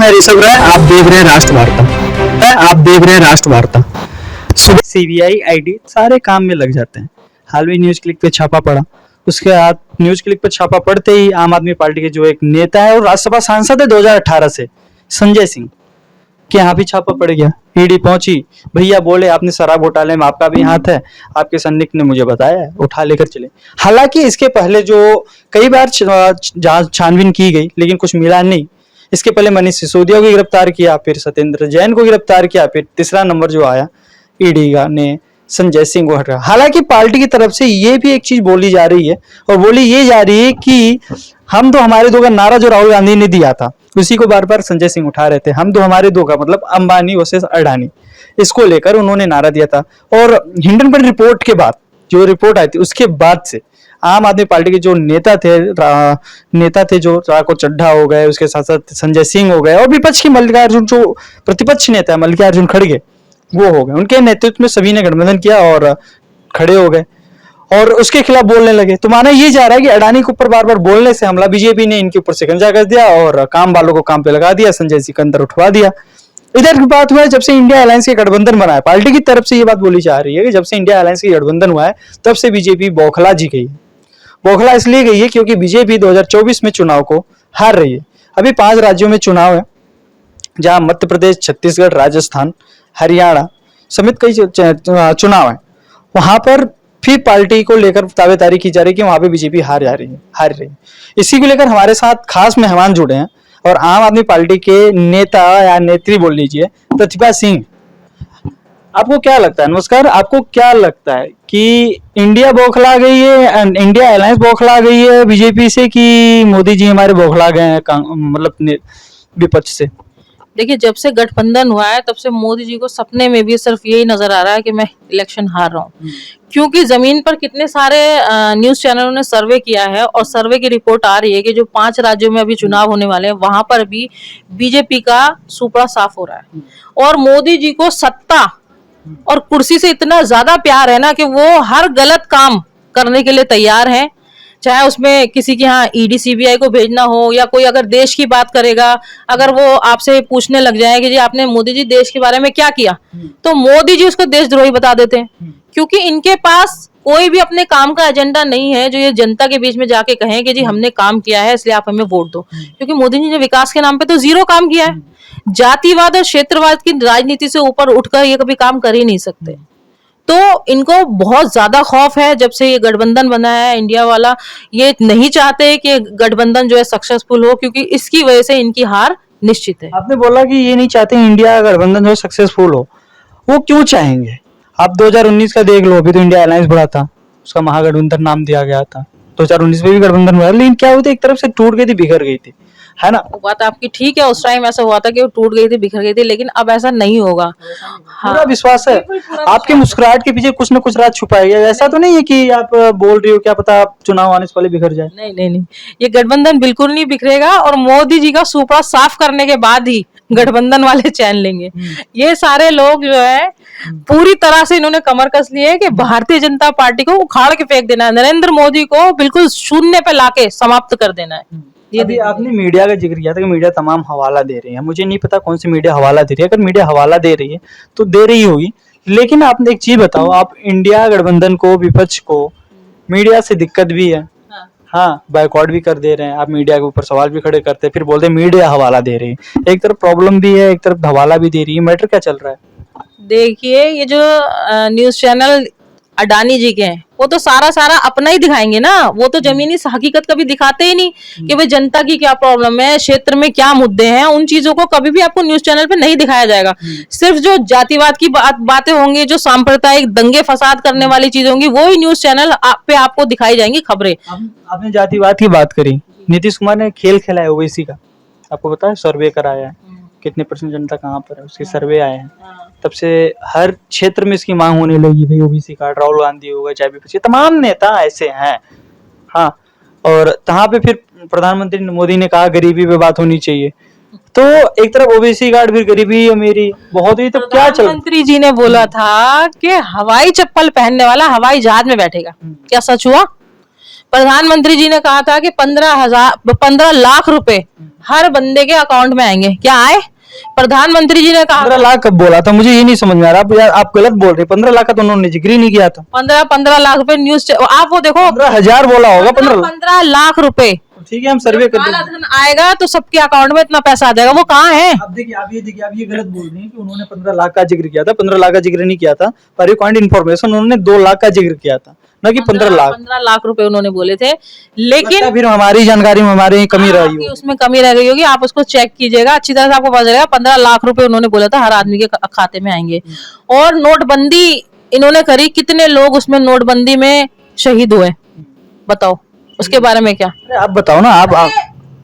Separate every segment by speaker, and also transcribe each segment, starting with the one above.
Speaker 1: मैं ऋषभ राय, आप देख रहे हैं राष्ट्रवार्ता। सुबह सीबीआई आईडी सारे काम में लग जाते हैं। हाल में न्यूज क्लिक पे छापा पड़ा, उसके बाद न्यूज क्लिक पे छापा पड़ते ही आम आदमी पार्टी के जो एक नेता है और राज्यसभा सांसद है 2018 से, संजय सिंह के यहाँ भी छापा पड़ गया। ईडी पहुंची, भैया बोले आपने शराब घोटाले में आपका भी हाथ है, आपके संदिग्ध ने मुझे बताया है, उठा लेकर चले। हालांकि इसके पहले जो कई बार छानबीन की गई लेकिन कुछ मिला नहीं। इसके पहले मनीष सिसोदिया को गिरफ्तार किया, फिर सत्येंद्र जैन को गिरफ्तार किया, फिर तीसरा नंबर जो आया ईडी का ने संजय सिंह को हटा। हालांकि पार्टी की तरफ से ये भी एक चीज बोली जा रही है और बोली ये जा रही है कि हम तो हमारे दो का नारा जो राहुल गांधी ने दिया था उसी को बार बार संजय सिंह उठा रहे थे। हम तो हमारे दो का मतलब अंबानी वर्सेस अडानी, इसको लेकर उन्होंने नारा दिया था। और हिंडनबर्ग रिपोर्ट के बाद जो रिपोर्ट आई थी उसके बाद से आम आदमी पार्टी के जो नेता थे जो राको चड्ढा हो गए, उसके साथ साथ संजय सिंह हो गए और विपक्ष की मल्लिकार्जुन जो प्रतिपक्ष नेता है मल्लिकार्जुन खड़गे वो हो गए, उनके नेतृत्व में सभी ने गठबंधन किया और खड़े हो गए और उसके खिलाफ बोलने लगे। तो माना ये जा रहा है कि अडानी के ऊपर बार बार बोलने से हमला बीजेपी ने इनके ऊपर शिकंजा कर दिया और काम वालों को काम पे लगा दिया, संजय सिंह का अंदर उठवा दिया। इधर की बात हुआ है जब से इंडिया अलायंस के गठबंधन बना है, पार्टी की तरफ से ये बात बोली जा रही है कि जब से इंडिया अलायंस के गठबंधन हुआ है तब से बीजेपी बौखला जी गई है। बौखला इसलिए गई है क्योंकि बीजेपी 2024 में चुनाव को हार रही है। अभी 5 राज्यों में चुनाव है जहां मध्य प्रदेश, छत्तीसगढ़, राजस्थान, हरियाणा समेत कई चुनाव है। वहां पर फिर पार्टी को लेकर दावेदारी की जा रही है कि वहां पे बीजेपी हार रही है। इसी को लेकर हमारे साथ खास मेहमान जुड़े हैं और आम आदमी पार्टी के नेता या नेत्री बोल लीजिए प्रतिभा सिंह। आपको क्या लगता है, नमस्कार, आपको क्या लगता है कि इंडिया बौखला गई है, इंडिया अलायंस बौखला गई है बीजेपी से कि मोदी जी हमारे बौखला गए हैं मतलब विपक्ष से?
Speaker 2: देखिए, जब से गठबंधन हुआ है तब से मोदी जी को सपने में भी सिर्फ यही नजर आ रहा है कि मैं इलेक्शन हार रहा हूँ। क्योंकि जमीन पर कितने सारे न्यूज चैनलों ने सर्वे किया है और सर्वे की रिपोर्ट आ रही है कि जो 5 राज्यों में अभी चुनाव होने वाले हैं वहां पर भी बीजेपी का सुपड़ा साफ हो रहा है और मोदी जी को सत्ता और कुर्सी से इतना ज्यादा प्यार है ना कि वो हर गलत काम करने के लिए तैयार है। चाहे उसमें किसी के यहाँ ईडी सीबीआई को भेजना हो या कोई अगर देश की बात करेगा, अगर वो आपसे पूछने लग जाए कि जी आपने मोदी जी देश के बारे में क्या किया, तो मोदी जी उसको देशद्रोही बता देते हैं। क्योंकि इनके पास कोई भी अपने काम का एजेंडा नहीं है जो ये जनता के बीच में जाके कहें कि जी हमने काम किया है इसलिए आप हमें वोट दो। क्योंकि मोदी जी ने विकास के नाम पे तो 0 काम किया है। जातिवाद और क्षेत्रवाद की राजनीति से ऊपर उठकर ये कभी काम कर ही नहीं सकते। तो इनको बहुत ज्यादा खौफ है जब से ये गठबंधन बना है इंडिया वाला। ये नहीं चाहते कि गठबंधन जो है सक्सेसफुल हो क्योंकि इसकी वजह से इनकी हार निश्चित है।
Speaker 1: आपने बोला कि ये नहीं चाहते इंडिया गठबंधन जो सक्सेसफुल हो, वो क्यों चाहेंगे? आप 2019 का देख लो, अभी तो इंडिया अलायंस बड़ा था, उसका महागठबंधन नाम दिया गया था। 2019 में भी गठबंधन हुआ, लेकिन क्या हुआ था, एक तरफ से टूट गई थी, बिखर गई थी, है ना?
Speaker 2: बात आपकी ठीक है, उस टाइम ऐसा हुआ था कि वो टूट गई थी, बिखर गई थी, लेकिन अब ऐसा नहीं होगा।
Speaker 1: पूरा विश्वास है। आपके मुस्कुराहट के पीछे कुछ ना कुछ राज छुपा है। ऐसा तो नहीं है कि आप बोल रही हो क्या पता आप चुनाव आने से पहले बिखर जाए।
Speaker 2: नहीं, ये गठबंधन बिल्कुल नहीं बिखरेगा और मोदी जी का सुपड़ा साफ करने के बाद ही गठबंधन वाले चैन लेंगे। ये सारे लोग जो है पूरी तरह से इन्होंने कमर कस ली है कि भारतीय जनता पार्टी को उखाड़ के फेंक देना है, नरेंद्र मोदी को बिल्कुल शून्य पे लाके समाप्त कर देना है।
Speaker 1: अभी आपने मीडिया का जिक्र किया था कि मीडिया तमाम हवाला दे रही है। मुझे नहीं पता कौन सी मीडिया हवाला दे रही है, अगर मीडिया हवाला दे रही है तो दे रही होगी, लेकिन आपने एक चीज बताओ, आप इंडिया गठबंधन को, विपक्ष को मीडिया से दिक्कत भी है, हाँ बायकॉट भी कर दे रहे हैं, आप मीडिया के ऊपर सवाल भी खड़े करते हैं, फिर बोलते हैं मीडिया हवाला दे रही है। एक तरफ प्रॉब्लम भी है, एक तरफ हवाला भी दे रही है, मैटर क्या चल रहा है?
Speaker 2: देखिए, ये जो न्यूज चैनल अडानी जी के हैं वो तो सारा अपना ही दिखाएंगे ना, वो तो जमीनी हकीकत कभी दिखाते ही नहीं कि भाई जनता की क्या प्रॉब्लम है, क्षेत्र में क्या मुद्दे हैं, उन चीजों को कभी भी आपको न्यूज चैनल पे नहीं दिखाया जाएगा। सिर्फ जो जातिवाद की बातें होंगी, जो सांप्रदायिक दंगे फसाद करने वाली चीजें होंगी, वो ही न्यूज चैनल पे आपको दिखाई जाएंगी खबरें।
Speaker 1: आपने जातिवाद की बात करी, नीतीश कुमार ने खेल खेला है ओवैसी का, आपको पता है, सर्वे कराया है कितने % जनता कहाँ पर है, उसके सर्वे आए हैं। तब से हर क्षेत्र में इसकी मांग होने लगी, भाई ओबीसी कार्ड, राहुल गांधी होगा, चाहे विपक्षी तमाम नेता ऐसे हैं, हाँ। और तहाँ पे फिर प्रधानमंत्री मोदी ने कहा गरीबी पे बात होनी चाहिए, तो एक तरफ ओबीसी कार्ड, फिर गरीबी अमीरी बहुत ही, तो क्या चल।
Speaker 2: प्रधानमंत्री जी ने बोला था कि हवाई चप्पल पहनने वाला हवाई जहाज में बैठेगा, क्या सच हुआ? प्रधानमंत्री जी ने कहा था कि 15 लाख रुपए हर बंदे के अकाउंट में आएंगे, क्या आए? प्रधानमंत्री जी ने कहा
Speaker 1: 15 लाख कब बोला था? मुझे ये नहीं समझ में आ रहा। आप यार आप गलत बोल रहे हैं। 15 लाख का तो उन्होंने जिक्र ही नहीं किया था।
Speaker 2: 15 लाख रुपए न्यूज, आप वो देखो
Speaker 1: 15,000 बोला होगा।
Speaker 2: 15 लाख रुपए।
Speaker 1: ठीक है, हम सर्वे कर
Speaker 2: काला
Speaker 1: देंगे।
Speaker 2: धन आएगा तो सबके अकाउंट में इतना पैसा आ जाएगा, वो कहाँ है?
Speaker 1: आप देखिए, आप ये गलत बोल रही हैं कि उन्होंने 15 लाख का जिक्र किया था। 15 लाख का जिक्र नहीं किया था। फॉर योर काइंड इन्फॉर्मेशन, उन्होंने 2 लाख का जिक्र किया था, ना कि 15 लाख।
Speaker 2: 15 लाख रुपए उन्होंने बोले थे, लेकिन
Speaker 1: फिर हमारी जानकारी में हमारी कमी रही
Speaker 2: आपकी
Speaker 1: हो।
Speaker 2: उसमें कमी रह गई होगी, आप उसको चेक कीजिएगा अच्छी तरह से, आपको पता चलेगा। 15 लाख रुपए उन्होंने बोला था हर आदमी के खाते में आएंगे। और नोटबंदी इन्होंने करी, कितने लोग उसमें नोटबंदी में शहीद हुए, बताओ उसके बारे में क्या?
Speaker 1: अरे आप बताओ ना। आप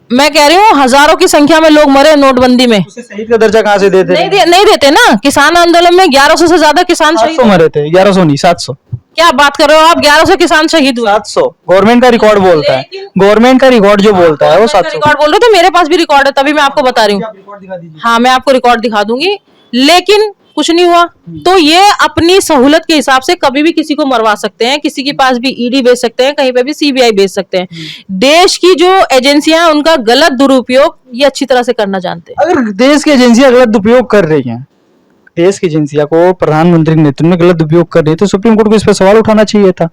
Speaker 2: मैं कह रही हूँ हजारों की संख्या में लोग मरे नोटबंदी में।
Speaker 1: उसे शहीद का दर्जा कहाँ से देते?
Speaker 2: नहीं देते ना। किसान आंदोलन में 1100 से ज्यादा किसान शहीद
Speaker 1: 700 मरे थे। 1100 नहीं, 700।
Speaker 2: क्या बात कर रहे हो आप? 1100 किसान शहीद हुए।
Speaker 1: 700 गवर्नमेंट का रिकॉर्ड बोलता है। गवर्नमेंट का रिकॉर्ड जो बोलता है वो 700।
Speaker 2: रिकॉर्ड बोल रहे थे, मेरे पास भी रिकॉर्ड है, तभी मैं आपको बता रही हूँ।
Speaker 1: रिकॉर्ड दिखा दीजिए।
Speaker 2: हाँ, मैं आपको रिकॉर्ड दिखा दूंगी, लेकिन कुछ नहीं हुआ। तो ये अपनी सहूलत के हिसाब से कभी भी किसी को मरवा सकते हैं, किसी के पास भी ईडी भेज सकते हैं, कहीं पे भी सीबीआई भेज सकते हैं। देश की जो एजेंसियां हैं उनका गलत दुरुपयोग ये अच्छी तरह से करना जानते हैं।
Speaker 1: अगर देश की एजेंसियां गलत उपयोग कर रही हैं, देश की एजेंसियां को प्रधानमंत्री के नेतृत्व में गलत उपयोग कर रही है, तो सुप्रीम कोर्ट को इस पर सवाल उठाना चाहिए था।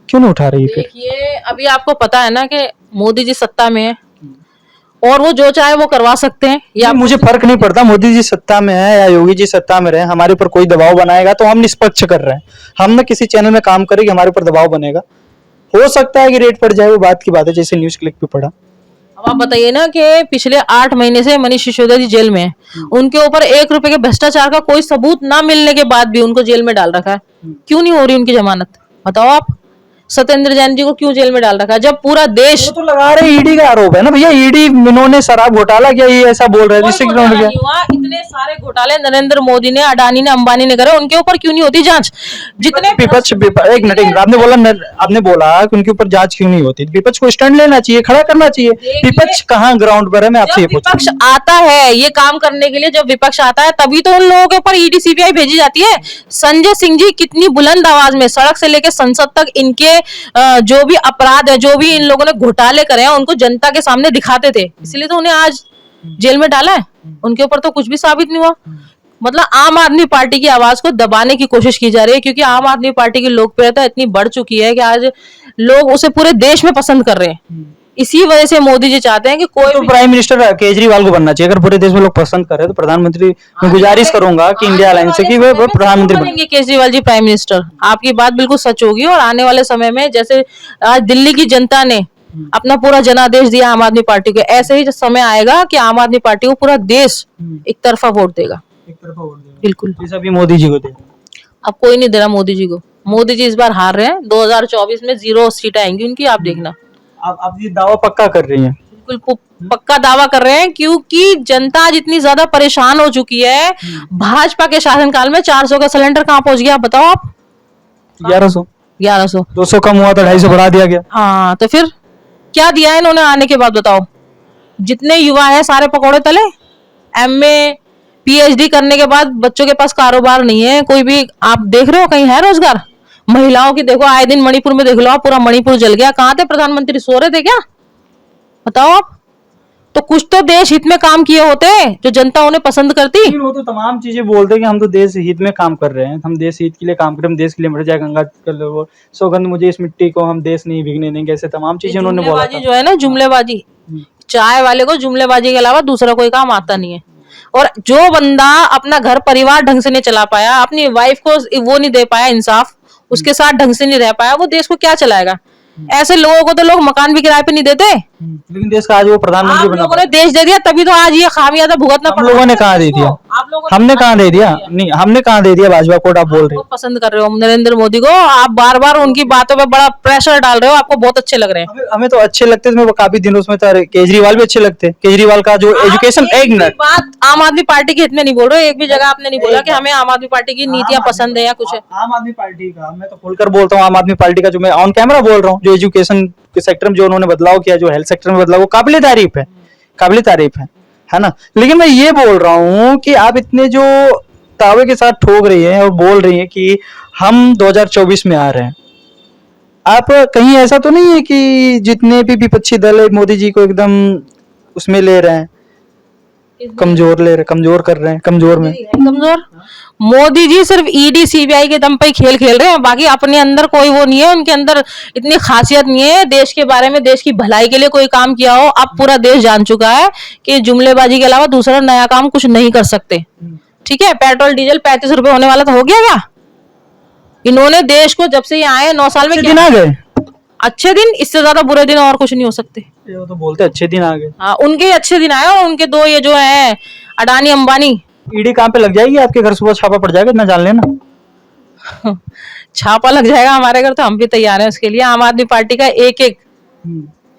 Speaker 1: क्यों नहीं उठा रही है फिर?
Speaker 2: देखिए, अभी आपको पता है ना कि मोदी जी सत्ता में है और वो जो चाहे वो करवा सकते हैं। या
Speaker 1: मुझे फर्क नहीं पड़ता मोदी जी सत्ता में है या योगी जी सत्ता में रहे, हमारे ऊपर कोई दबाव बनाएगा तो हम निष्पक्ष कर रहे हैं। हम ना किसी चैनल में काम करेंगे, हमारे ऊपर दबाव बनेगा, हो सकता है कि रेट पड़ जाए, वो बात की बात है, जैसे न्यूज क्लिक पे पड़ा।
Speaker 2: अब आप बताइए ना कि पिछले 8 महीने से मनीष सिसोदिया जी जेल में है, उनके ऊपर 1 रुपए के भ्रष्टाचार का कोई सबूत ना मिलने के बाद भी उनको जेल में डाल रखा है। क्यों नहीं हो रही उनकी जमानत, बताओ आप? सत्येंद्र जैन जी को क्यों जेल में डाल रखा है, जब पूरा देश
Speaker 1: वो तो लगा रहे ईडी का आरोप है ना भैया। ईडी इन्होंने शराब घोटाला किया, ये ऐसा बोल रहे
Speaker 2: कोई घोटाला नहीं हुआ। इतने सारे घोटाले नरेंद्र मोदी ने, अडानी ने, अंबानी ने करे, उनके ऊपर क्यों नहीं होती जांच? जितने
Speaker 1: विपक्ष एक मिनट आपने बोला कि उनके ऊपर जांच क्यों नहीं होती? विपक्ष को स्टैंड लेना चाहिए, खड़ा करना चाहिए। विपक्ष कहाँ ग्राउंड पर है? मैं आपसे ये पूछूं।
Speaker 2: विपक्ष आता है ये काम करने के लिए, जब विपक्ष आता है तभी तो उन लोगों के ऊपर ईडी सीबीआई भेजी जाती है। संजय सिंह जी कितनी बुलंद आवाज में सड़क से लेकर संसद तक इनके जो भी अपराध है, जो भी इन लोगों ने घोटाले करे हैं, उनको जनता के सामने दिखाते थे, इसलिए तो उन्हें आज जेल में डाला है। उनके ऊपर तो कुछ भी साबित नहीं हुआ। मतलब आम आदमी पार्टी की आवाज को दबाने की कोशिश की जा रही है, क्योंकि आम आदमी पार्टी की लोकप्रियता इतनी बढ़ चुकी है कि आज लोग उसे पूरे देश में पसंद कर रहे हैं। इसी वजह से मोदी जी चाहते हैं कि कोई
Speaker 1: तो प्राइम मिनिस्टर केजरीवाल को बनना चाहिए। अगर पूरे देश में लोग पसंद कर रहे हैं तो प्रधानमंत्री, मैं गुजारिश करूंगा कि इंडिया अलायंस से कि वो प्रधानमंत्री
Speaker 2: बनेंगे केजरीवाल जी प्राइम मिनिस्टर। आपकी बात बिल्कुल सच होगी। और आने वाले समय में जैसे आज दिल्ली की जनता ने अपना पूरा जनादेश दिया आम आदमी पार्टी को, ऐसे ही समय आएगा कि आम आदमी पार्टी को पूरा देश एक तरफा वोट देगा। बिल्कुल,
Speaker 1: अभी मोदी जी को दे।
Speaker 2: अब कोई नहीं दे रहा मोदी जी को। मोदी जी इस बार हार रहे हैं। 2024 में 0 सीटें आएंगी उनकी, आप देखना।
Speaker 1: आप ये दावा पक्का कर रही हैं?
Speaker 2: बिल्कुल पक्का दावा कर रहे हैं, क्योंकि जनता आज इतनी ज्यादा परेशान हो चुकी है। भाजपा के शासनकाल में 400 का सिलेंडर कहाँ पहुंच गया, बताओ आप? 1100
Speaker 1: 200 कम हुआ था, 250 बढ़ा दिया गया।
Speaker 2: हाँ, तो फिर क्या दिया है इन्होंने आने के बाद, बताओ? जितने युवा हैं सारे पकौड़े तले। एमए पीएचडी करने के बाद बच्चों के पास कारोबार नहीं है कोई भी। आप देख रहे हो कहीं है रोजगार? महिलाओं की देखो, आए दिन मणिपुर में देख लो आप, पूरा मणिपुर जल गया। कहाँ थे प्रधानमंत्री, सो रहे थे क्या, बताओ आप? तो कुछ तो देश हित में काम किए होते जो जनता उन्हें पसंद करती।
Speaker 1: वो तो तमाम चीजें बोलते हैं कि हम तो देश हित में काम कर रहे हैं, हम देश हित के लिए काम कर रहे हैं, हम देश के लिए मर जाए गंगा कर लो, सौगंध मुझे इस मिट्टी को, हम देश नहीं भीगने देंगे, ऐसे तमाम चीजें उन्होंने बोला था।
Speaker 2: जो है ना जुमलेबाजी, चाय वाले को जुमलेबाजी के अलावा दूसरा कोई काम आता नहीं है। और जो बंदा अपना घर परिवार ढंग से नहीं चला पाया, अपनी वाइफ को वो नहीं दे पाया इंसाफ, उसके साथ ढंग से नहीं रह पाया, वो देश को क्या चलाएगा? ऐसे लोगों को तो लोग मकान भी किराए पे नहीं देते।
Speaker 1: लेकिन देश का आज वो प्रधानमंत्री बना।
Speaker 2: लोगों ने देश दे दिया, तभी तो आज ये खामियाजा भुगतना पड़ रहा है।
Speaker 1: लोगों ने कहाँ दे दिया? हमने कहाँ दे दिया? नहीं, हमने कहाँ दे दिया? भाजपा को आप बोल रहे हो।
Speaker 2: पसंद कर रहे हो नरेंद्र मोदी को, आप बार बार उनकी बातों पे बड़ा प्रेशर डाल रहे हो, आपको बहुत अच्छे लग रहे हैं।
Speaker 1: हमें तो अच्छे लगते थे, काफी दिनों में केजरीवाल भी अच्छे लगते। केजरीवाल का जो एजुकेशन, एक मिनट,
Speaker 2: बात आम आदमी पार्टी के हित में नहीं बोल रहे हो। एक भी जगह आपने नहीं बोला कि हमें आम आदमी पार्टी की नीतियां पसंद है या कुछ है।
Speaker 1: आम आदमी पार्टी का मैं तो खुलकर बोलता हूँ। आम आदमी पार्टी का जो मैं ऑन कैमरा बोल रहा हूँ, जो एजुकेशन के सेक्टर में जो उन्होंने बदलाव किया, जो हेल्थ सेक्टर में बदलाव, वो काबिल तारीफ है, काबिल तारीफ है ना। लेकिन मैं ये बोल रहा हूँ कि आप इतने जो दावे के साथ ठोक रही हैं और बोल रही हैं कि हम 2024 में आ रहे हैं, आप कहीं ऐसा तो नहीं है कि जितने भी विपक्षी दल है मोदी जी को एकदम उसमें ले रहे हैं, कमजोर कर रहे हैं, कमजोर में?
Speaker 2: कमजोर मोदी जी सिर्फ ईडी सीबीआई के दम पे ही खेल खेल रहे हैं, बाकी अपने अंदर कोई वो नहीं है, उनके अंदर इतनी खासियत नहीं है देश के बारे में, देश की भलाई के लिए कोई काम किया हो। अब पूरा देश जान चुका है कि जुमलेबाजी के अलावा दूसरा नया काम कुछ नहीं कर सकते। ठीक है, पेट्रोल डीजल 35 रुपए होने वाला तो हो गया क्या? इन्होंने देश को जब से ये आए 9 साल में
Speaker 1: अच्छे दिन आ गए,
Speaker 2: अच्छे दिन, इससे ज्यादा बुरे दिन और कुछ नहीं हो सकते।
Speaker 1: वो तो बोलते अच्छे दिन आ गए।
Speaker 2: हाँ, उनके ही अच्छे दिन आए, और उनके दो ये जो है अडानी अंबानी,
Speaker 1: ईडी कहाँ पे लग जाएगी? आपके घर सुबह छापा पड़ जाएगा, इतना जान लेना।
Speaker 2: छापा लग जाएगा हमारे घर तो हम भी तैयार हैं उसके लिए। आम आदमी पार्टी का एक एक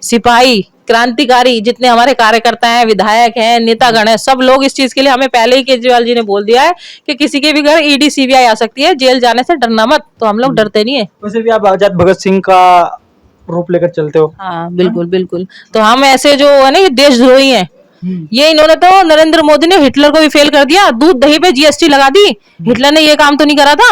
Speaker 2: सिपाही, क्रांतिकारी, जितने हमारे कार्यकर्ता हैं, विधायक हैं, नेतागण हैं, सब लोग इस चीज के लिए, हमें पहले ही केजरीवाल जी ने बोल दिया है कि किसी के भी घर ईडी सीबीआई आ सकती है, जेल जाने से डरना मत। तो हम लोग डरते नहीं है।
Speaker 1: वैसे भी आप आजाद भगत सिंह का रूप लेकर चलते हो।
Speaker 2: हाँ बिल्कुल बिल्कुल। तो हम ऐसे जो है ना, ये देशद्रोही हैं। ये इन्होंने तो, नरेंद्र मोदी ने हिटलर को भी फेल कर दिया, दूध दही पे जीएसटी लगा दी। हिटलर ने ये काम तो नहीं करा था।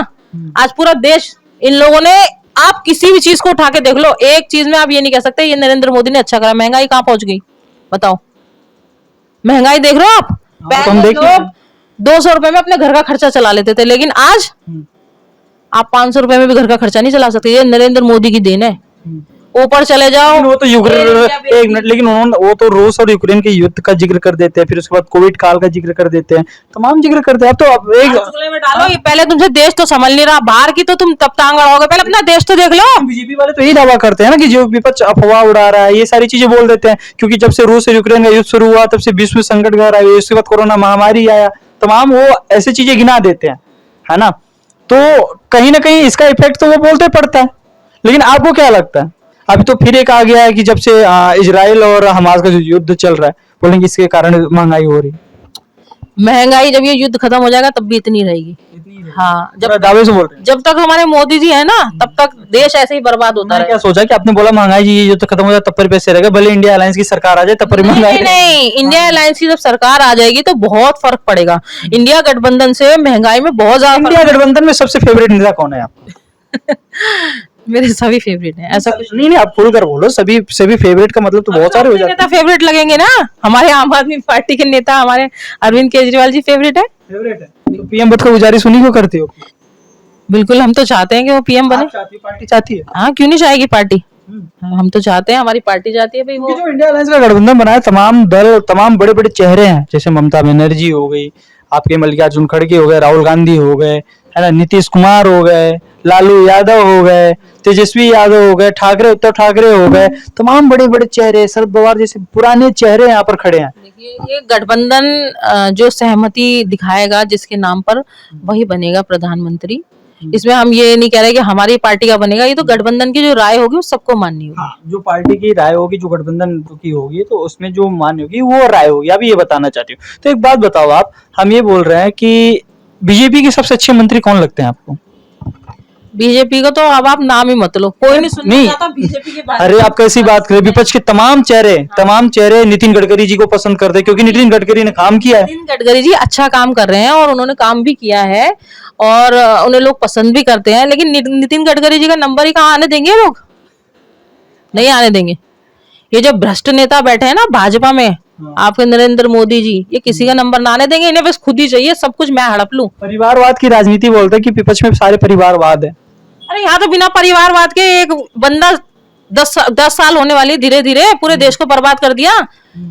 Speaker 2: आज पूरा देश इन लोगों ने, आप किसी भी चीज को उठा के देख लो, एक चीज में आप ये नहीं कह सकते ये नरेंद्र मोदी ने अच्छा करा। महंगाई कहाँ पहुंच गई बताओ? महंगाई देख रहे हो आप? पहले लोग 200 रुपए में अपने घर का खर्चा चला लेते थे, लेकिन आज आप 500 रुपए में भी घर का खर्चा नहीं चला सकते। ये नरेंद्र मोदी की देन है। ऊपर चले जाओ,
Speaker 1: वो तो एक मिनट, लेकिन उन्होंने वो तो रूस और यूक्रेन के युद्ध का जिक्र कर देते हैं, फिर उसके बाद कोविड काल का जिक्र कर देते हैं, तमाम जिक्र करते हैं। अब तो अब एक
Speaker 2: चुगले में डालो, ये पहले तुमसे देश तो संभल नहीं रहा, बाहर की तो तुम तब टांग अड़ाओगे, पहले अपना देश तो देख लो।
Speaker 1: बीजेपी वाले तो यही दावा करते हैं ना कि जो विपक्ष अफवाह उड़ा रहा है, ये सारी चीजें बोल देते हैं, क्योंकि जब से रूस और यूक्रेन का युद्ध शुरू हुआ तब से विश्व संकट घर आया, उसके बाद कोरोना महामारी आया, तमाम वो ऐसी चीजें गिना देते हैं, है ना? तो कहीं ना कहीं इसका इफेक्ट तो वो बोलते पड़ता है। लेकिन आपको क्या लगता है? अभी तो फिर एक आ गया है कि जब से इजराइल और हमास का जो युद्ध चल रहा है, बोलेंगे इसके कारण महंगाई हो रही है।
Speaker 2: महंगाई जब ये युद्ध खत्म हो जाएगा तब भी इतनी रहेगी। हाँ,
Speaker 1: जब दावे से बोल रहे हैं।
Speaker 2: जब तक हमारे मोदी जी है ना, तब तक देश ऐसे ही बर्बाद होता
Speaker 1: मैंने
Speaker 2: है।
Speaker 1: क्या सोचा कि आपने बोला महंगाई जी ये युद्ध खत्म हो जाए तब पर पैसे रहेगा, भले इंडिया अलायंस की सरकार आ जाए तब पर महंगाई
Speaker 2: नहीं, नहीं, इंडिया अलायंस की जब सरकार आ जाएगी तो बहुत फर्क पड़ेगा। इंडिया गठबंधन से महंगाई में बहुत ज्यादा
Speaker 1: इंडिया गठबंधन में सबसे फेवरेट नेता कौन है आपको?
Speaker 2: मेरे सभी फेवरेट हैं, ऐसा कुछ
Speaker 1: नहीं आप खुल कर बोलो। सभी फेवरेट का मतलब तो बहुत सारे हो जाते हैं।
Speaker 2: नेता फेवरेट लगेंगे ना। हमारे आम आदमी पार्टी के नेता हमारे अरविंद केजरीवाल जी फेवरेट है।
Speaker 1: तो पीएम पद का गुजारिश उन्हीं को करती हो?
Speaker 2: बिल्कुल, हम तो चाहते हैं कि वो पीएम बने।
Speaker 1: पार्टी चाहती है?
Speaker 2: हाँ, क्यों नहीं चाहेगी पार्टी? हम तो चाहते हैं, हमारी पार्टी चाहती है भाई। वो
Speaker 1: जो इंडिया अलायंस का गठबंधन बना है, तमाम दल, तमाम बड़े बड़े चेहरे हैं, जैसे ममता बनर्जी हो गई, आपके मल्लिकार्जुन खड़गे हो गए, राहुल गांधी हो गए, है ना, नीतीश कुमार हो गए, लालू यादव हो गए, तेजस्वी यादव हो गए, ठाकरे, उद्धव ठाकरे हो गए, तमाम बड़े बड़े चेहरे, शरद पवार जैसे पुराने चेहरे यहाँ पर खड़े हैं।
Speaker 2: देखिए, ये गठबंधन जो सहमति दिखाएगा जिसके नाम पर, वही बनेगा प्रधानमंत्री। इसमें हम ये नहीं कह रहे कि हमारी पार्टी का बनेगा, ये तो गठबंधन की जो राय होगी वो सबको माननी होगी।
Speaker 1: हाँ, जो पार्टी की राय होगी, जो गठबंधन की होगी, तो उसमें जो मान्य होगी वो राय होगी। आप ये बताना चाहती हूँ। तो एक बात बताओ आप, हम ये बोल रहे हैं कि बीजेपी के सबसे अच्छे मंत्री कौन लगते हैं आपको?
Speaker 2: बीजेपी का तो अब आप नाम ही मत लो, कोई नहीं सुनना चाहता बीजेपी के बारे में।
Speaker 1: अरे आप कैसी बात करें, विपक्ष के तमाम चेहरे नितिन गडकरी जी को पसंद करते हैं, क्योंकि नितिन गडकरी ने काम किया है।
Speaker 2: नितिन गडकरी जी अच्छा काम कर रहे हैं और उन्होंने काम भी किया है और उन्हें लोग पसंद भी करते हैं, लेकिन नितिन गडकरी जी का नंबर ही कहाँ आने देंगे लोग? नहीं आने देंगे। ये जो भ्रष्ट नेता बैठे हैं ना भाजपा में, आपके नरेंद्र मोदी जी, ये किसी का नंबर ना आने देंगे। इन्हें बस खुद ही चाहिए सब कुछ मैं हड़प लूं।
Speaker 1: परिवारवाद की राजनीति बोलते हैं कि विपक्ष में सारे परिवारवाद है।
Speaker 2: अरे यहाँ तो बिना परिवारवाद के एक बंदा 10 साल होने वाली, धीरे धीरे पूरे देश को बर्बाद कर दिया।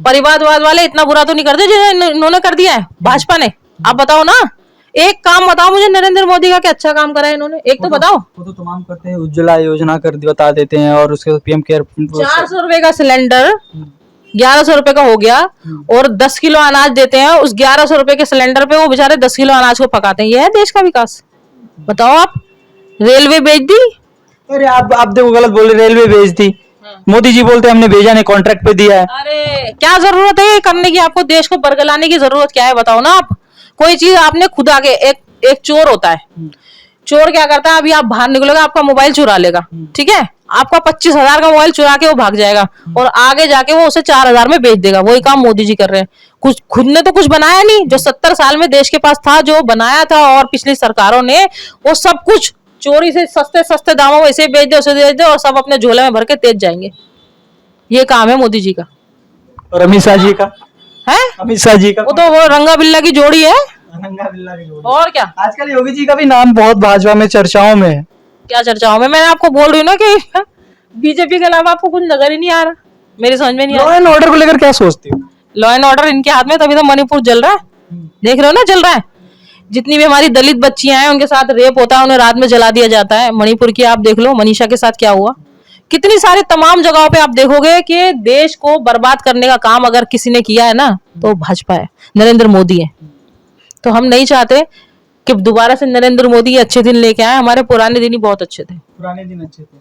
Speaker 2: परिवारवाद वाले इतना बुरा तो नहीं करते जो इन्होंने कर दिया है भाजपा ने। आप बताओ ना, एक काम बताओ मुझे नरेंद्र मोदी का क्या अच्छा काम करा है इन्होंने, एक तो बताओ।
Speaker 1: वो तो तमाम करते हैं, उज्ज्वला योजना कर बता देते हैं, और उसके बाद पीएम केयर
Speaker 2: 400 रुपए का सिलेंडर 1100 रुपए का हो गया, और 10 किलो अनाज देते हैं। उस 1100 रुपए के सिलेंडर पे वो बेचारे 10 किलो अनाज को पकाते हैं। ये है देश का विकास? बताओ आप। रेलवे बेच दी।
Speaker 1: अरे आप देखो, गलत बोल रहे, रेलवे बेच दी। मोदी जी बोलते हैं हमने भेजा नहीं, कॉन्ट्रैक्ट पे दिया है।
Speaker 2: अरे क्या जरूरत है ये करने की? आपको देश को बरगलाने की जरूरत क्या है बताओ ना आप। कोई चीज आपने खुद आके, एक चोर होता है, चोर क्या करता है, अभी आप बाहर निकलोगे आपका मोबाइल चुरा लेगा, ठीक है, आपका 25,000 का मोबाइल चुरा के वो भाग जाएगा और आगे जाके वो उसे 4,000 में बेच देगा। वही काम मोदी जी कर रहे हैं। कुछ खुद ने तो कुछ बनाया नहीं, जो 70 साल में देश के पास था, जो बनाया था और पिछली सरकारों ने, वो सब कुछ चोरी से सस्ते सस्ते दामों में ऐसे ही बेच दे, उसे बेच दे और सब अपने झोले में भर के तेज जाएंगे। ये काम है मोदी जी का।
Speaker 1: और अमित शाह जी का,
Speaker 2: है
Speaker 1: अमित शाह जी का
Speaker 2: वो तो वो रंगा बिल्ला की जोड़ी है।
Speaker 1: रंगा बिल्ला की जोड़ी।
Speaker 2: और क्या
Speaker 1: आजकल योगी जी का भी नाम बहुत भाजपा में चर्चाओं में है।
Speaker 2: क्या चर्चाओं में, मैंने आपको बोल रही हूँ ना कि बीजेपी के अलावा आपको कुछ नजर ही नहीं आ रहा, मेरी समझ में नहीं आ
Speaker 1: लॉ
Speaker 2: रहा।
Speaker 1: एंड ऑर्डर को लेकर क्या सोचती हो?
Speaker 2: लॉ एंड ऑर्डर इनके हाथ में, तभी तो मणिपुर जल रहा है, देख रहे हो ना जल रहा है। जितनी भी हमारी दलित बच्चियां हैं उनके साथ रेप होता है, उन्हें रात में जला दिया जाता है। मणिपुर की आप देख लो, मनीषा के साथ क्या हुआ। कितनी सारी तमाम जगहों पे आप देखोगे कि देश को बर्बाद करने का काम अगर किसी ने किया है ना तो भाजपा है, नरेंद्र मोदी है। तो हम नहीं चाहते कि दोबारा से नरेंद्र मोदी ये अच्छे दिन लेके आए। हमारे पुराने दिन ही बहुत अच्छे थे।
Speaker 1: पुराने दिन अच्छे थे।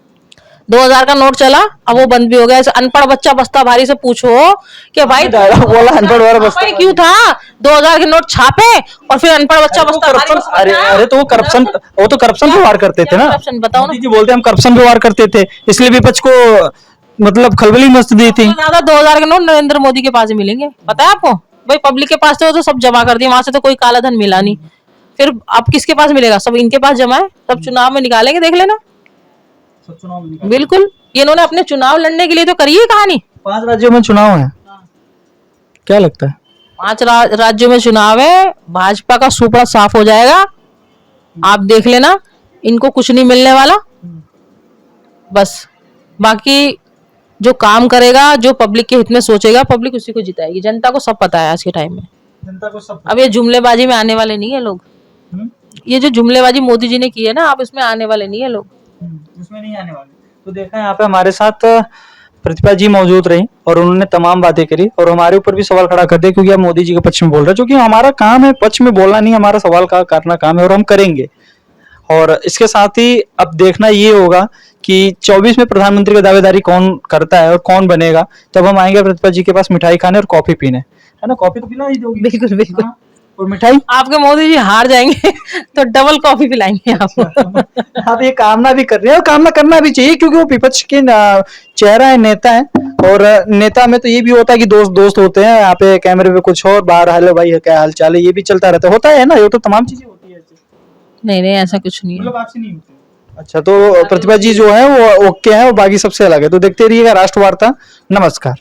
Speaker 2: 2000 का नोट चला, अब वो बंद भी हो गया। ऐसे अनपढ़ बच्चा बस्ता भारी से पूछो कि भाई
Speaker 1: बोला अनपढ़ वाला बस्ता
Speaker 2: भाई क्यों था 2000 के नोट छापे और फिर अनपढ़ बच्चा बस्ता भारी को
Speaker 1: अरे
Speaker 2: समझाया?
Speaker 1: अरे तो वो करप्शन, वो तो करप्शन व्यवहार करते थे ना।
Speaker 2: करप्शन बताओ ना।
Speaker 1: मोदी जी बोलते हम करप्शन व्यवहार करते थे, इसलिए विपक्ष को मतलब खलबली मच दी थी।
Speaker 2: ज्यादा 2000 के नोट नरेंद्र मोदी के पास ही मिलेंगे, पता है आपको। भाई पब्लिक के पास तो सब जमा कर दिए, वहां से तो कोई काला धन मिला नहीं। फिर अब किसके पास मिलेगा? सब इनके पास जमा है, सब चुनाव में निकालेंगे, देख लेना। बिल्कुल, ये इन्होंने अपने चुनाव लड़ने के लिए तो करी है कहानी।
Speaker 1: 5 राज्यों में चुनाव है, क्या लगता है?
Speaker 2: 5 राज्यों में चुनाव है, भाजपा का सुपड़ा साफ हो जाएगा, आप देख लेना। इनको कुछ नहीं मिलने वाला, बस। बाकी जो काम करेगा, जो पब्लिक के हित में सोचेगा, पब्लिक उसी को जिताएगी। जनता को सब पता है आज के टाइम में।
Speaker 1: जनता को सब।
Speaker 2: अब ये जुमलेबाजी में आने वाले नहीं है लोग। ये जो जुमलेबाजी मोदी जी ने की है ना, आप इसमें आने वाले नहीं है लोग।
Speaker 1: उसमें नहीं आने वाले। तो देखा यहाँ पे हमारे साथ प्रतिभा जी मौजूद रही और उन्होंने तमाम बातें करी और हमारे ऊपर भी सवाल खड़ा कर दिया, क्योंकि आप मोदी जी के पक्ष में बोल रहे हैं, जो कि हमारा काम है पक्ष में बोलना नहीं, हमारा सवाल का करना काम है और हम करेंगे। और इसके साथ ही अब देखना ये होगा कि 24 में प्रधानमंत्री की दावेदारी कौन करता है और कौन बनेगा। तब हम आएंगे प्रतिभा जी के पास मिठाई खाने और कॉफी पीने, है ना? कॉफी तो पिला ही दोगी।
Speaker 2: बिल्कुल बिल्कुल।
Speaker 1: हाँ, और मिठाई
Speaker 2: आपके मोदी जी हार जाएंगे तो डबल कॉफी पिलाएंगे आपको।
Speaker 1: आप ये कामना भी कर रहे हैं और कामना करना भी चाहिए, क्योंकि वो विपक्ष के चेहरा है, नेता है। और नेता में तो ये भी होता है कि दोस्त दोस्त होते हैं, यहाँ पे कैमरे पे कुछ और, बाहर हेलो भाई क्या हाल चाल है, ये भी चलता रहता होता है ना। ये तो तमाम चीजें होती है।
Speaker 2: नहीं नहीं, ऐसा कुछ नहीं है।
Speaker 1: मतलब आपसे नहीं होती। अच्छा, तो प्रतिभा जी जो है वो ओके है और बाकी सबसे अलग है। तो देखते रहिएगा राष्ट्रवार्ता। नमस्कार।